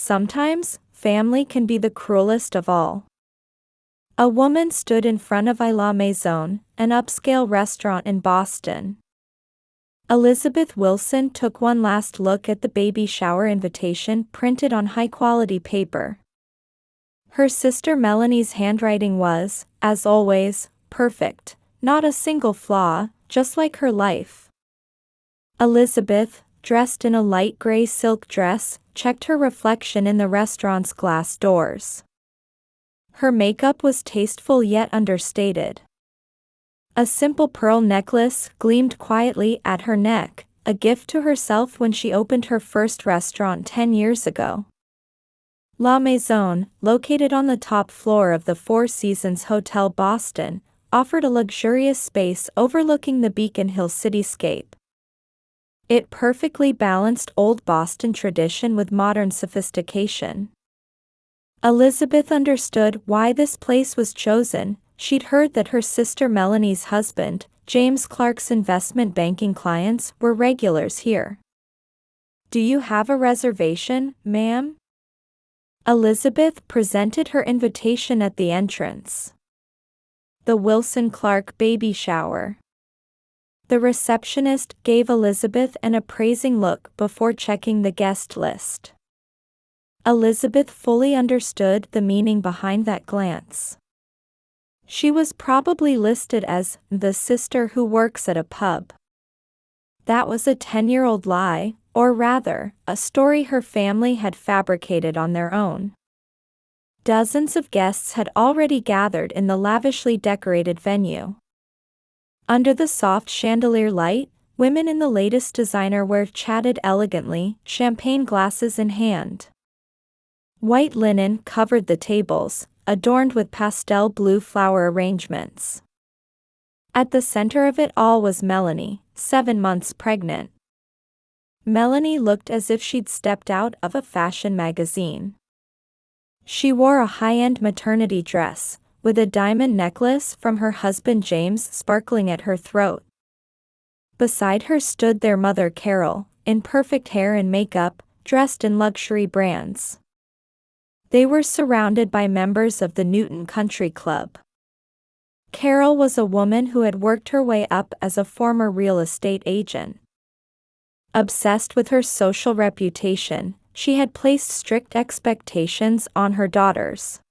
Sometimes, family can be the cruelest of all. A woman stood in front of La Maison, an upscale restaurant in Boston. Elizabeth Wilson took one last look at the baby shower invitation printed on high-quality paper. Her sister Melanie's handwriting was, as always, perfect, not a single flaw, just like her life. Elizabeth, dressed in a light gray silk dress, checked her reflection in the restaurant's glass doors. Her makeup was tasteful yet understated. A simple pearl necklace gleamed quietly at her neck, a gift to herself when she opened her first restaurant 10 years ago. La Maison, located on the top floor of the Four Seasons Hotel Boston, offered a luxurious space overlooking the Beacon Hill cityscape. It perfectly balanced old Boston tradition with modern sophistication. Elizabeth understood why this place was chosen. She'd heard that her sister Melanie's husband, James Clark's investment banking clients, were regulars here. "Do you have a reservation, ma'am?" Elizabeth presented her invitation at the entrance. The Wilson Clark baby shower. The receptionist gave Elizabeth an appraising look before checking the guest list. Elizabeth fully understood the meaning behind that glance. She was probably listed as the sister who works at a pub. That was a 10-year-old lie, or rather, a story her family had fabricated on their own. Dozens of guests had already gathered in the lavishly decorated venue. Under the soft chandelier light, women in the latest designer wear chatted elegantly, champagne glasses in hand. White linen covered the tables, adorned with pastel blue flower arrangements. At the center of it all was Melanie, 7 months pregnant. Melanie looked as if she'd stepped out of a fashion magazine. She wore a high-end maternity dress, with a diamond necklace from her husband James sparkling at her throat. Beside her stood their mother Carol, in perfect hair and makeup, dressed in luxury brands. They were surrounded by members of the Newton Country Club. Carol was a woman who had worked her way up as a former real estate agent. Obsessed with her social reputation, she had placed strict expectations on her daughters.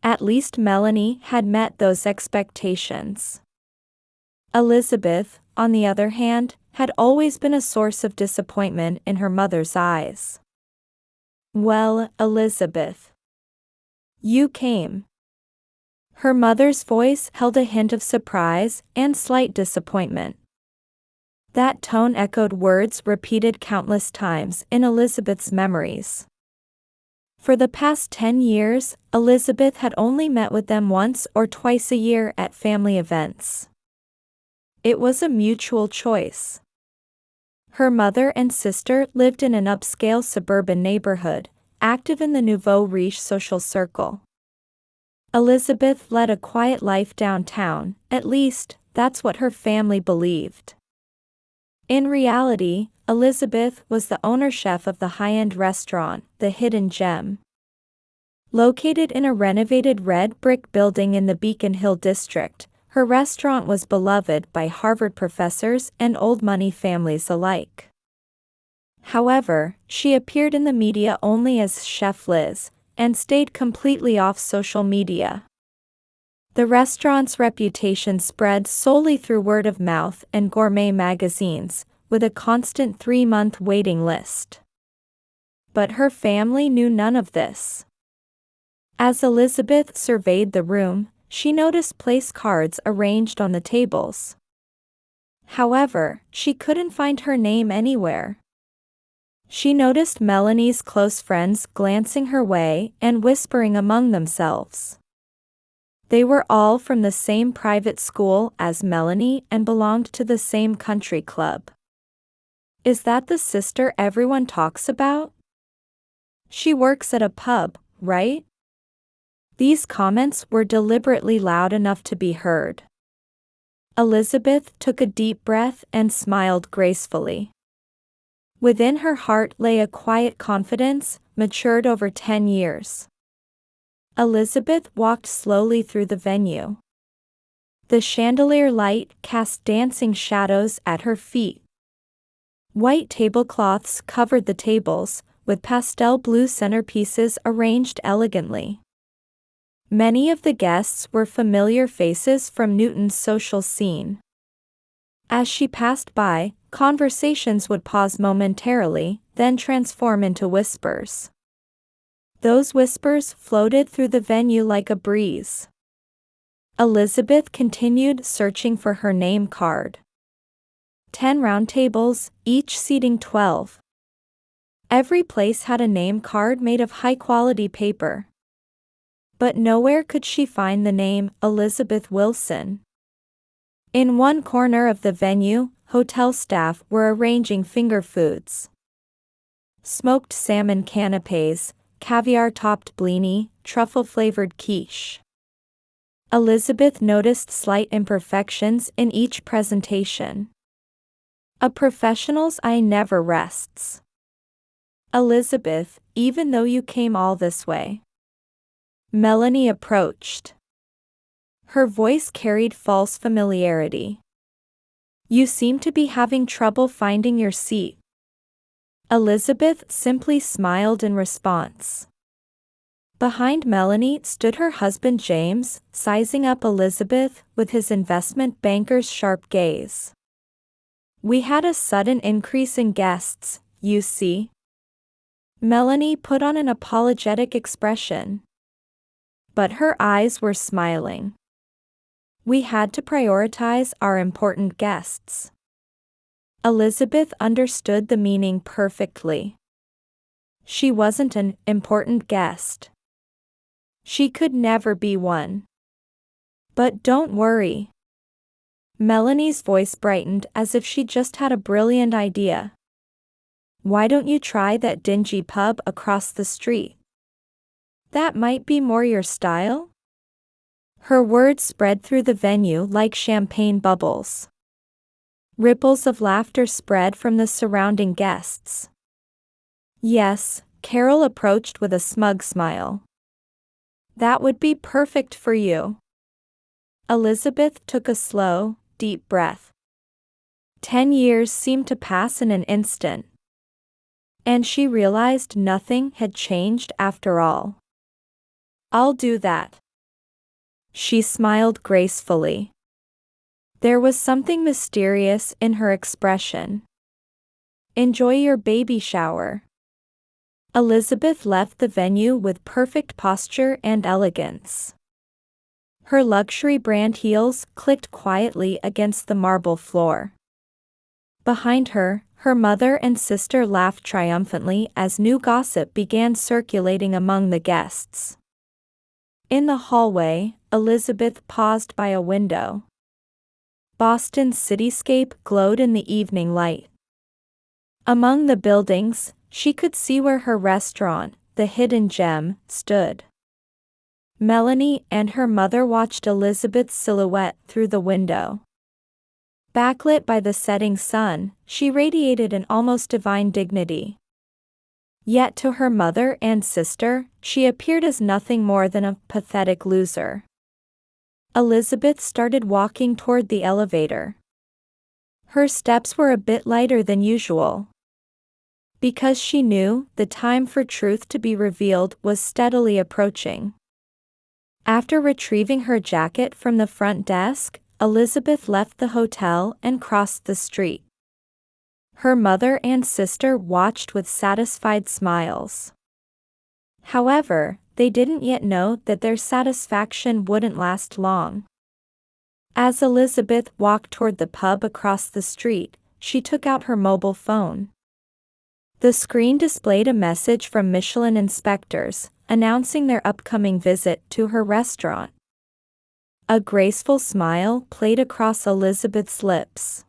At least Melanie had met those expectations. Elizabeth, on the other hand, had always been a source of disappointment in her mother's eyes. "Well, Elizabeth, you came." Her mother's voice held a hint of surprise and slight disappointment. That tone echoed words repeated countless times in Elizabeth's memories. For the past 10 years, Elizabeth had only met with them once or twice a year at family events. It was a mutual choice. Her mother and sister lived in an upscale suburban neighborhood, active in the nouveau riche social circle. Elizabeth led a quiet life downtown, at least, that's what her family believed. In reality, Elizabeth was the owner-chef of the high-end restaurant, the Hidden Gem. Located in a renovated red brick building in the Beacon Hill district, her restaurant was beloved by Harvard professors and old money families alike. However, she appeared in the media only as Chef Liz, and stayed completely off social media. The restaurant's reputation spread solely through word of mouth and gourmet magazines, with a constant 3-month waiting list. But her family knew none of this. As Elizabeth surveyed the room, she noticed place cards arranged on the tables. However, she couldn't find her name anywhere. She noticed Melanie's close friends glancing her way and whispering among themselves. They were all from the same private school as Melanie and belonged to the same country club. "Is that the sister everyone talks about? She works at a pub, right?" These comments were deliberately loud enough to be heard. Elizabeth took a deep breath and smiled gracefully. Within her heart lay a quiet confidence, matured over 10 years. Elizabeth walked slowly through the venue. The chandelier light cast dancing shadows at her feet. White tablecloths covered the tables, with pastel blue centerpieces arranged elegantly. Many of the guests were familiar faces from Newton's social scene. As she passed by, conversations would pause momentarily, then transform into whispers. Those whispers floated through the venue like a breeze. Elizabeth continued searching for her name card. 10 round tables, each seating 12. Every place had a name card made of high-quality paper. But nowhere could she find the name Elizabeth Wilson. In one corner of the venue, hotel staff were arranging finger foods. Smoked salmon canapes, caviar-topped blini, truffle-flavored quiche. Elizabeth noticed slight imperfections in each presentation. A professional's eye never rests. Elizabeth, even though you came all this way. Melanie approached. Her voice carried false familiarity. You seem to be having trouble finding your seat. Elizabeth simply smiled in response. Behind Melanie stood her husband James, sizing up Elizabeth with his investment banker's sharp gaze. We had a sudden increase in guests, you see. Melanie put on an apologetic expression. But her eyes were smiling. We had to prioritize our important guests. Elizabeth understood the meaning perfectly. She wasn't an important guest. She could never be one. But don't worry. Melanie's voice brightened as if she just had a brilliant idea. Why don't you try that dingy pub across the street? That might be more your style? Her words spread through the venue like champagne bubbles. Ripples of laughter spread from the surrounding guests. Yes, Carol approached with a smug smile. That would be perfect for you. Elizabeth took a slow, deep breath. 10 years seemed to pass in an instant. And she realized nothing had changed after all. I'll do that. She smiled gracefully. There was something mysterious in her expression. Enjoy your baby shower. Elizabeth left the venue with perfect posture and elegance. Her luxury brand heels clicked quietly against the marble floor. Behind her, her mother and sister laughed triumphantly as new gossip began circulating among the guests. In the hallway, Elizabeth paused by a window. Boston's cityscape glowed in the evening light. Among the buildings, she could see where her restaurant, the Hidden Gem, stood. Melanie and her mother watched Elizabeth's silhouette through the window. Backlit by the setting sun, she radiated an almost divine dignity. Yet to her mother and sister, she appeared as nothing more than a pathetic loser. Elizabeth started walking toward the elevator. Her steps were a bit lighter than usual. Because she knew the time for truth to be revealed was steadily approaching. After retrieving her jacket from the front desk, Elizabeth left the hotel and crossed the street. Her mother and sister watched with satisfied smiles. However, they didn't yet know that their satisfaction wouldn't last long. As Elizabeth walked toward the pub across the street, she took out her mobile phone. The screen displayed a message from Michelin inspectors, announcing their upcoming visit to her restaurant. A graceful smile played across Elizabeth's lips.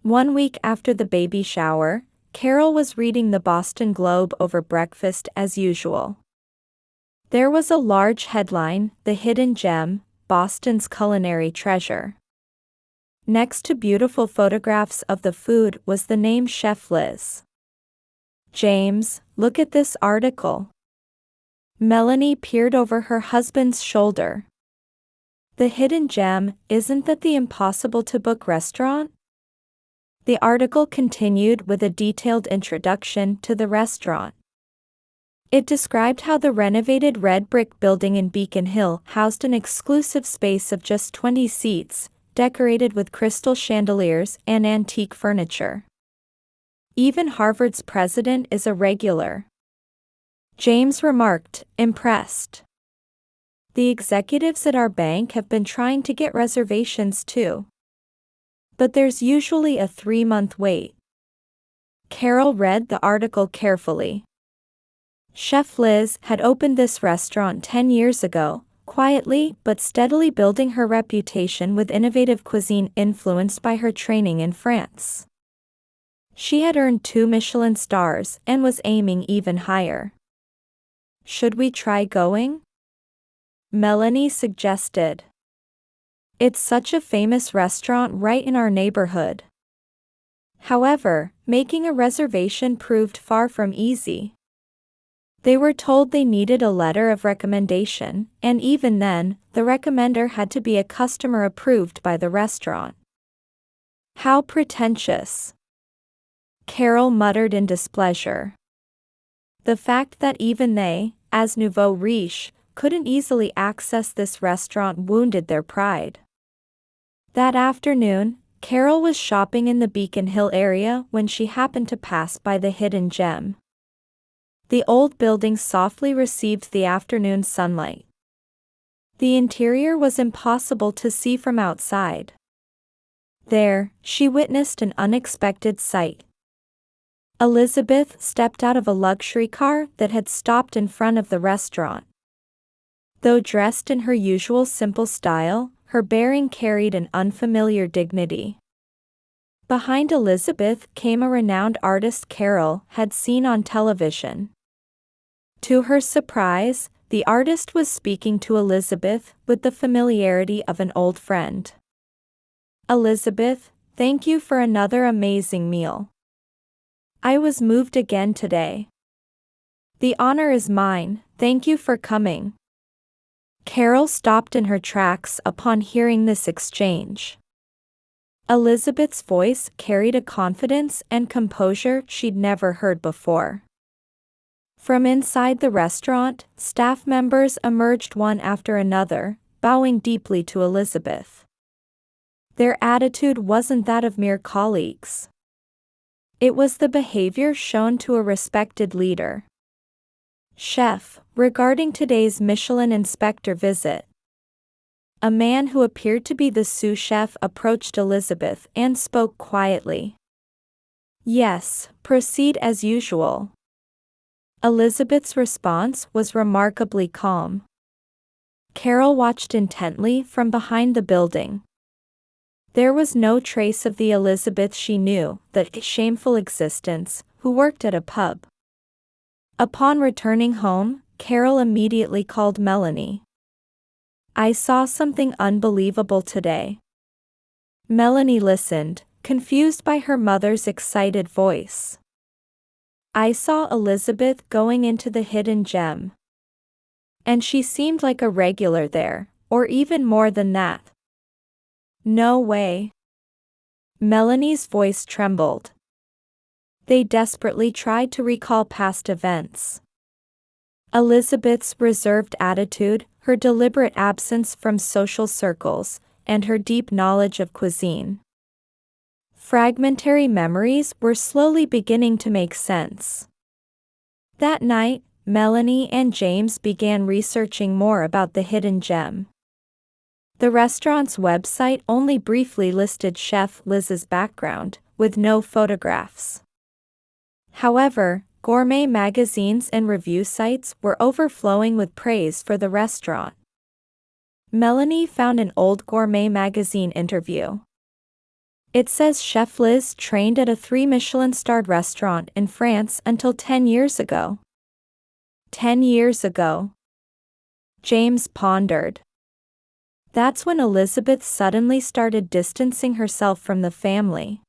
1 week after the baby shower, Carol was reading the Boston Globe over breakfast as usual. There was a large headline, "The Hidden Gem, Boston's Culinary Treasure." Next to beautiful photographs of the food was the name Chef Liz. James, look at this article. Melanie peered over her husband's shoulder. The hidden gem, isn't that the impossible-to-book restaurant? The article continued with a detailed introduction to the restaurant. It described how the renovated red brick building in Beacon Hill housed an exclusive space of just 20 seats, decorated with crystal chandeliers and antique furniture. Even Harvard's president is a regular. James remarked, impressed. The executives at our bank have been trying to get reservations too. But there's usually a 3-month wait. Carol read the article carefully. Chef Liz had opened this restaurant 10 years ago, quietly but steadily building her reputation with innovative cuisine influenced by her training in France. She had earned 2 Michelin stars and was aiming even higher. Should we try going? Melanie suggested. It's such a famous restaurant right in our neighborhood. However, making a reservation proved far from easy. They were told they needed a letter of recommendation, and even then, the recommender had to be a customer approved by the restaurant. How pretentious. Carol muttered in displeasure. The fact that even they, as nouveau riche, couldn't easily access this restaurant wounded their pride. That afternoon, Carol was shopping in the Beacon Hill area when she happened to pass by the hidden gem. The old building softly received the afternoon sunlight. The interior was impossible to see from outside. There, she witnessed an unexpected sight. Elizabeth stepped out of a luxury car that had stopped in front of the restaurant. Though dressed in her usual simple style, her bearing carried an unfamiliar dignity. Behind Elizabeth came a renowned artist Carol had seen on television. To her surprise, the artist was speaking to Elizabeth with the familiarity of an old friend. Elizabeth, thank you for another amazing meal. I was moved again today. The honor is mine, thank you for coming. Carol stopped in her tracks upon hearing this exchange. Elizabeth's voice carried a confidence and composure she'd never heard before. From inside the restaurant, staff members emerged one after another, bowing deeply to Elizabeth. Their attitude wasn't that of mere colleagues. It was the behavior shown to a respected leader. Chef, regarding today's Michelin inspector visit. A man who appeared to be the sous chef approached Elizabeth and spoke quietly. Yes, proceed as usual. Elizabeth's response was remarkably calm. Carol watched intently from behind the building. There was no trace of the Elizabeth she knew, the shameful existence, who worked at a pub. Upon returning home, Carol immediately called Melanie. I saw something unbelievable today. Melanie listened, confused by her mother's excited voice. I saw Elizabeth going into the hidden gem. And she seemed like a regular there, or even more than that. No way. Melanie's voice trembled. They desperately tried to recall past events. Elizabeth's reserved attitude, her deliberate absence from social circles, and her deep knowledge of cuisine. Fragmentary memories were slowly beginning to make sense. That night, Melanie and James began researching more about the hidden gem. The restaurant's website only briefly listed Chef Liz's background, with no photographs. However, gourmet magazines and review sites were overflowing with praise for the restaurant. Melanie found an old gourmet magazine interview. It says Chef Liz trained at a 3 Michelin-starred restaurant in France until 10 years ago. 10 years ago. James pondered. That's when Elizabeth suddenly started distancing herself from the family.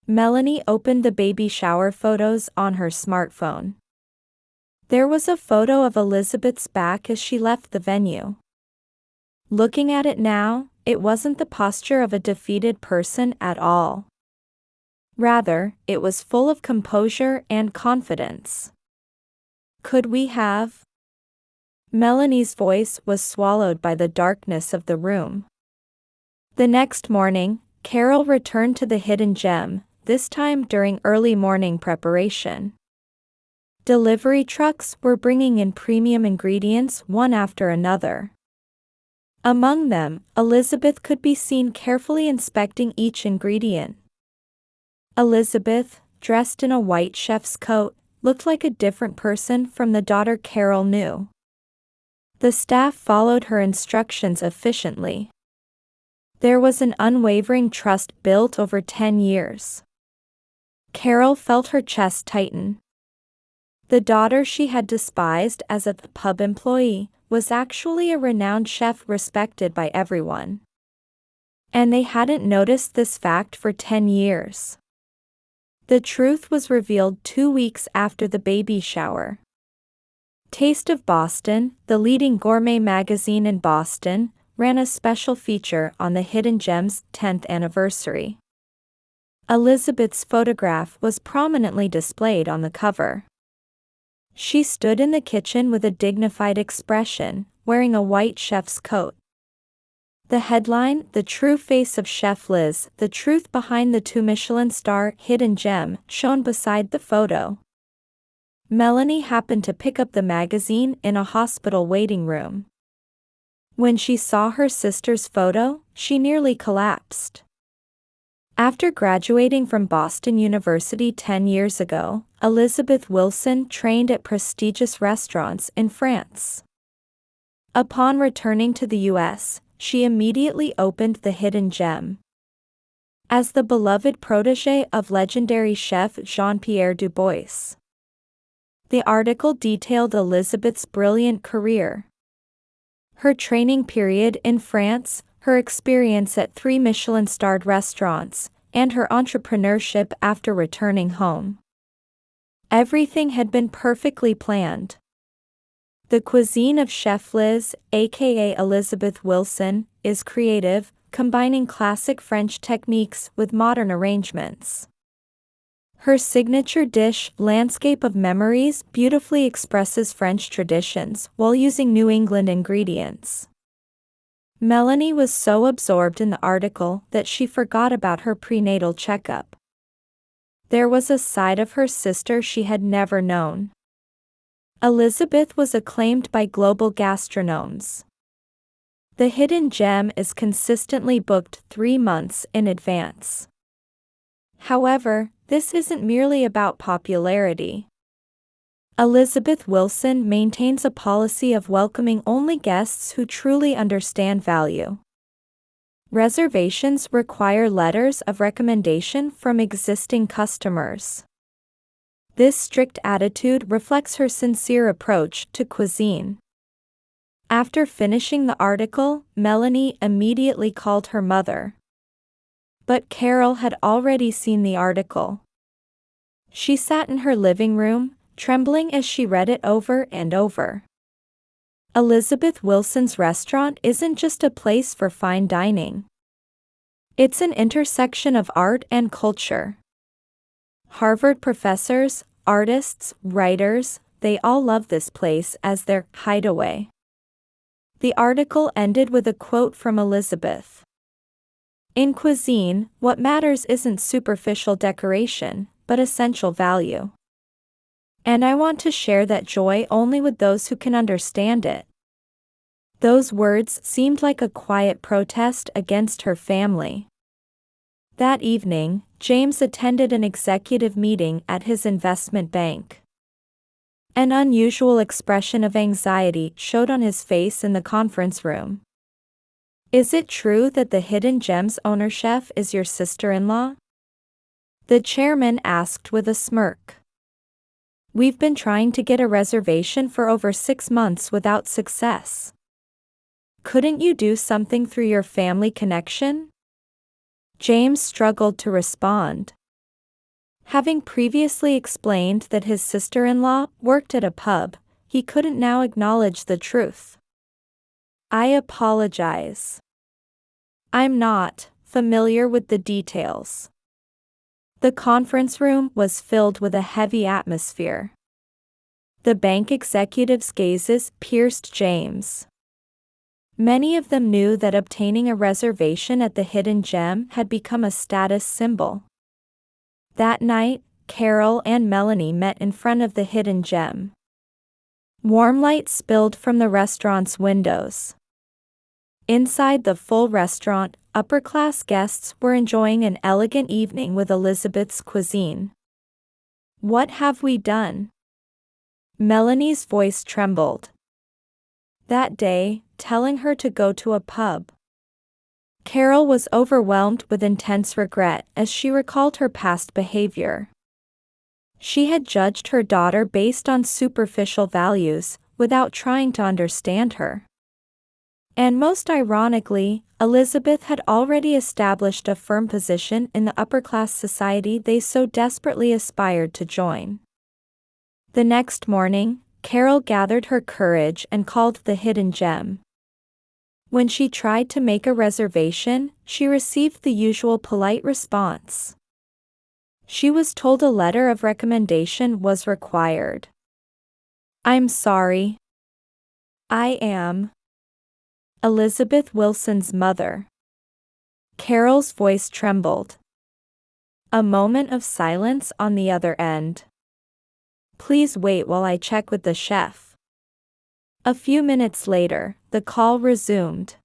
Melanie opened the baby shower photos on her smartphone. There was a photo of Elizabeth's back as she left the venue. Looking at it now, it wasn't the posture of a defeated person at all. Rather, it was full of composure and confidence. Could we have? Melanie's voice was swallowed by the darkness of the room. The next morning, Carol returned to the Hidden Gem, this time during early morning preparation. Delivery trucks were bringing in premium ingredients one after another. Among them, Elizabeth could be seen carefully inspecting each ingredient. Elizabeth, dressed in a white chef's coat, looked like a different person from the daughter Carol knew. The staff followed her instructions efficiently. There was an unwavering trust built over 10 years. Carol felt her chest tighten. The daughter she had despised as a pub employee was actually a renowned chef respected by everyone. And they hadn't noticed this fact for 10 years. The truth was revealed 2 weeks after the baby shower. Taste of Boston, the leading gourmet magazine in Boston, ran a special feature on the Hidden Gem's 10th anniversary. Elizabeth's photograph was prominently displayed on the cover. She stood in the kitchen with a dignified expression, wearing a white chef's coat. The headline, "The True Face of Chef Liz, the Truth Behind the 2-Michelin-star Hidden Gem," shone beside the photo. Melanie happened to pick up the magazine in a hospital waiting room. When she saw her sister's photo, she nearly collapsed. After graduating from Boston University 10 years ago, Elizabeth Wilson trained at prestigious restaurants in France. Upon returning to the U.S., she immediately opened the Hidden Gem. As the beloved protégé of legendary chef Jean-Pierre Dubois. The article detailed Elizabeth's brilliant career. Her training period in France, her experience at 3 Michelin-starred restaurants, and her entrepreneurship after returning home. Everything had been perfectly planned. The cuisine of Chef Liz, aka Elizabeth Wilson, is creative, combining classic French techniques with modern arrangements. Her signature dish, Landscape of Memories, beautifully expresses French traditions while using New England ingredients. Melanie was so absorbed in the article that she forgot about her prenatal checkup. There was a side of her sister she had never known. Elizabeth was acclaimed by global gastronomes. The Hidden Gem is consistently booked 3 months in advance. However, this isn't merely about popularity. Elizabeth Wilson maintains a policy of welcoming only guests who truly understand value. Reservations require letters of recommendation from existing customers. This strict attitude reflects her sincere approach to cuisine. After finishing the article, Melanie immediately called her mother. But Carol had already seen the article. She sat in her living room, trembling as she read it over and over. Elizabeth Wilson's restaurant isn't just a place for fine dining. It's an intersection of art and culture. Harvard professors, artists, writers, they all love this place as their hideaway. The article ended with a quote from Elizabeth. "In cuisine, what matters isn't superficial decoration, but essential value. And I want to share that joy only with those who can understand it." Those words seemed like a quiet protest against her family. That evening, James attended an executive meeting at his investment bank. An unusual expression of anxiety showed on his face in the conference room. "Is it true that the Hidden Gem's owner chef is your sister-in-law?" The chairman asked with a smirk. "We've been trying to get a reservation for over 6 months without success." Couldn't you do something through your family connection? James struggled to respond. Having previously explained that his sister-in-law worked at a pub, he couldn't now acknowledge the truth. I apologize. I'm not familiar with the details. The conference room was filled with a heavy atmosphere. The bank executives' gazes pierced James. Many of them knew that obtaining a reservation at the Hidden Gem had become a status symbol. That night, Carol and Melanie met in front of the Hidden Gem. Warm light spilled from the restaurant's windows. Inside the full restaurant, upper-class guests were enjoying an elegant evening with Elizabeth's cuisine. What have we done? Melanie's voice trembled. That day, telling her to go to a pub. Carol was overwhelmed with intense regret as she recalled her past behavior. She had judged her daughter based on superficial values, without trying to understand her. And most ironically, Elizabeth had already established a firm position in the upper-class society they so desperately aspired to join. The next morning, Carol gathered her courage and called the Hidden Gem. When she tried to make a reservation, she received the usual polite response. She was told a letter of recommendation was required. I'm sorry. I am Elizabeth Wilson's mother. Carol's voice trembled. A moment of silence on the other end. Please wait while I check with the chef. A few minutes later, the call resumed.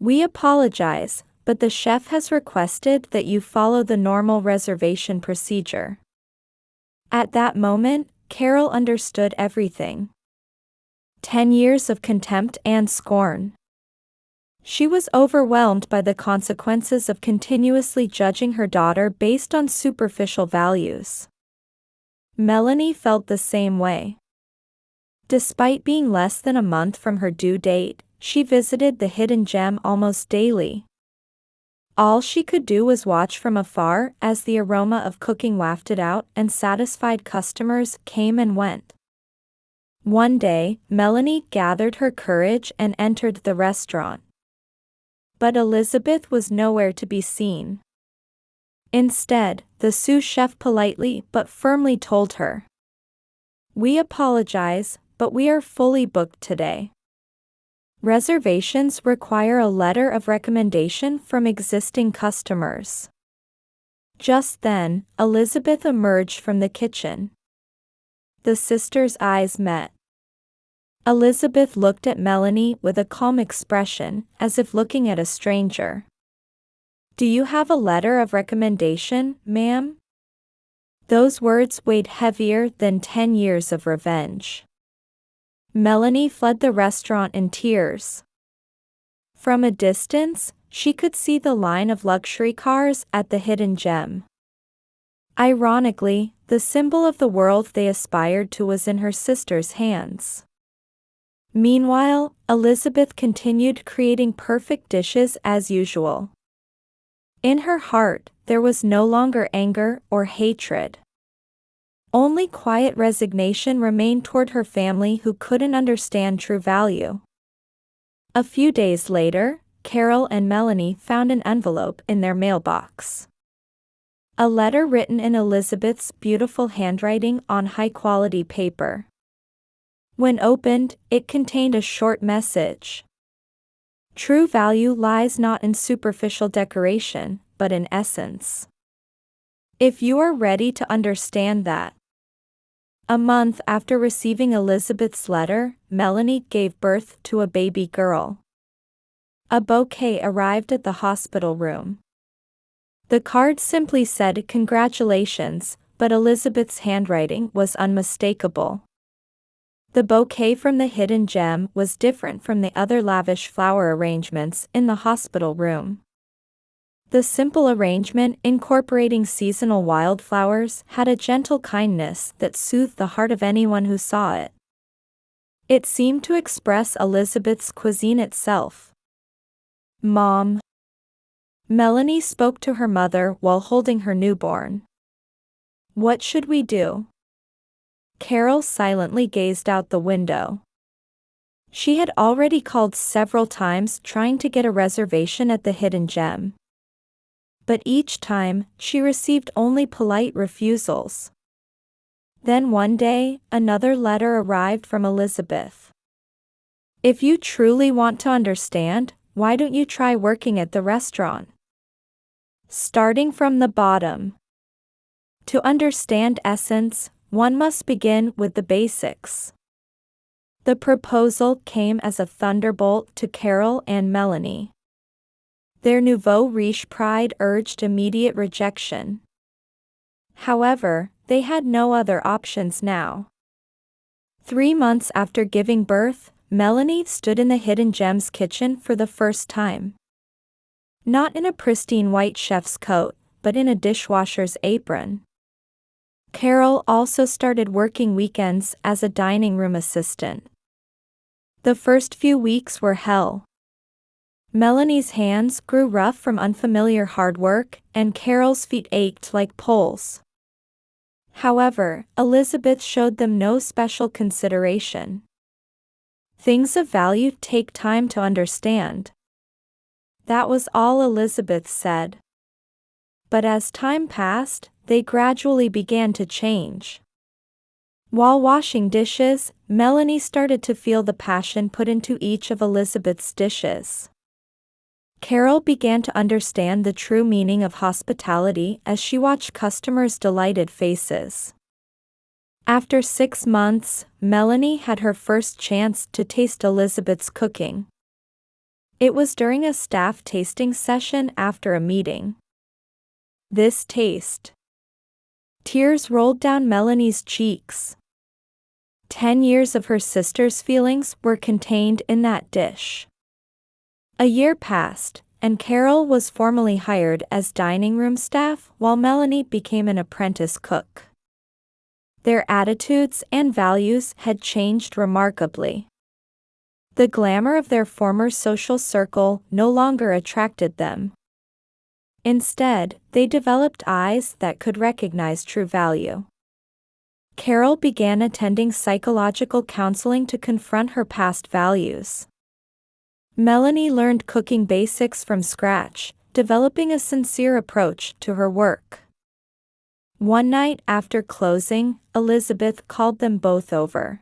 We apologize, but the chef has requested that you follow the normal reservation procedure. At that moment, Carol understood everything. 10 years of contempt and scorn. She was overwhelmed by the consequences of continuously judging her daughter based on superficial values. Melanie felt the same way. Despite being less than a month from her due date, she visited the Hidden Gem almost daily. All she could do was watch from afar as the aroma of cooking wafted out and satisfied customers came and went. One day, Melanie gathered her courage and entered the restaurant. But Elizabeth was nowhere to be seen. Instead, the sous chef politely but firmly told her, "We apologize, but we are fully booked today. Reservations require a letter of recommendation from existing customers." Just then, Elizabeth emerged from the kitchen. The sisters' eyes met. Elizabeth looked at Melanie with a calm expression, as if looking at a stranger. "Do you have a letter of recommendation, ma'am?" Those words weighed heavier than 10 years of revenge. Melanie fled the restaurant in tears. From a distance, she could see the line of luxury cars at the Hidden Gem. Ironically, the symbol of the world they aspired to was in her sister's hands. Meanwhile, Elizabeth continued creating perfect dishes as usual. In her heart, there was no longer anger or hatred. Only quiet resignation remained toward her family who couldn't understand true value. A few days later, Carol and Melanie found an envelope in their mailbox. A letter written in Elizabeth's beautiful handwriting on high-quality paper. When opened, it contained a short message. True value lies not in superficial decoration, but in essence. If you are ready to understand that. A month after receiving Elizabeth's letter, Melanie gave birth to a baby girl. A bouquet arrived at the hospital room. The card simply said "Congratulations," but Elizabeth's handwriting was unmistakable. The bouquet from the Hidden Gem was different from the other lavish flower arrangements in the hospital room. The simple arrangement, incorporating seasonal wildflowers, had a gentle kindness that soothed the heart of anyone who saw it. It seemed to express Elizabeth's cuisine itself. "Mom." Melanie spoke to her mother while holding her newborn. "What should we do?" Carol silently gazed out the window. She had already called several times trying to get a reservation at the Hidden Gem. But each time, she received only polite refusals. Then one day, another letter arrived from Elizabeth. "If you truly want to understand, why don't you try working at the restaurant?" Starting from the bottom. To understand essence, one must begin with the basics. The proposal came as a thunderbolt to Carol and Melanie. Their nouveau riche pride urged immediate rejection. However, they had no other options now. 3 months after giving birth, Melanie stood in the Hidden Gem's kitchen for the first time. Not in a pristine white chef's coat, but in a dishwasher's apron. Carol also started working weekends as a dining room assistant. The first few weeks were hell. Melanie's hands grew rough from unfamiliar hard work, and Carol's feet ached like poles. However, Elizabeth showed them no special consideration. Things of value take time to understand. That was all Elizabeth said. But as time passed, they gradually began to change. While washing dishes, Melanie started to feel the passion put into each of Elizabeth's dishes. Carol began to understand the true meaning of hospitality as she watched customers' delighted faces. After 6 months, Melanie had her first chance to taste Elizabeth's cooking. It was during a staff tasting session after a meeting. This taste. Tears rolled down Melanie's cheeks. 10 years of her sister's feelings were contained in that dish. A year passed, and Carol was formally hired as dining room staff while Melanie became an apprentice cook. Their attitudes and values had changed remarkably. The glamour of their former social circle no longer attracted them. Instead, they developed eyes that could recognize true value. Carol began attending psychological counseling to confront her past values. Melanie learned cooking basics from scratch, developing a sincere approach to her work. One night after closing, Elizabeth called them both over.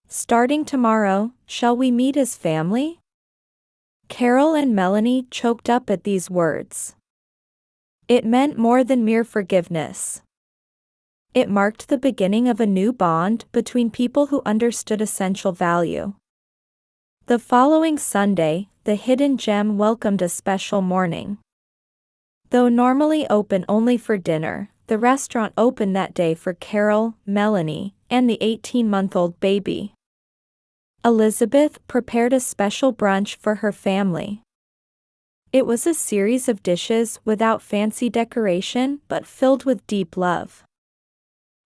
"Starting tomorrow, shall we meet as family?" Carol and Melanie choked up at these words. It meant more than mere forgiveness. It marked the beginning of a new bond between people who understood essential value. The following Sunday, the Hidden Gem welcomed a special morning. Though normally open only for dinner, the restaurant opened that day for Carol, Melanie, and the 18-month-old baby. Elizabeth prepared a special brunch for her family. It was a series of dishes without fancy decoration but filled with deep love.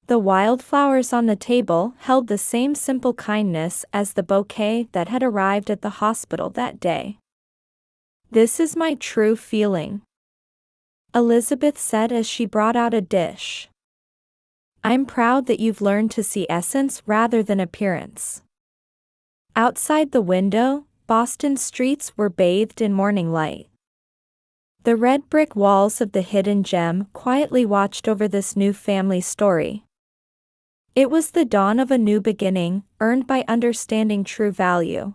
The wildflowers on the table held the same simple kindness as the bouquet that had arrived at the hospital that day. "This is my true feeling," Elizabeth said as she brought out a dish. "I'm proud that you've learned to see essence rather than appearance." Outside the window, Boston streets were bathed in morning light. The red brick walls of the Hidden Gem quietly watched over this new family story. It was the dawn of a new beginning, earned by understanding true value.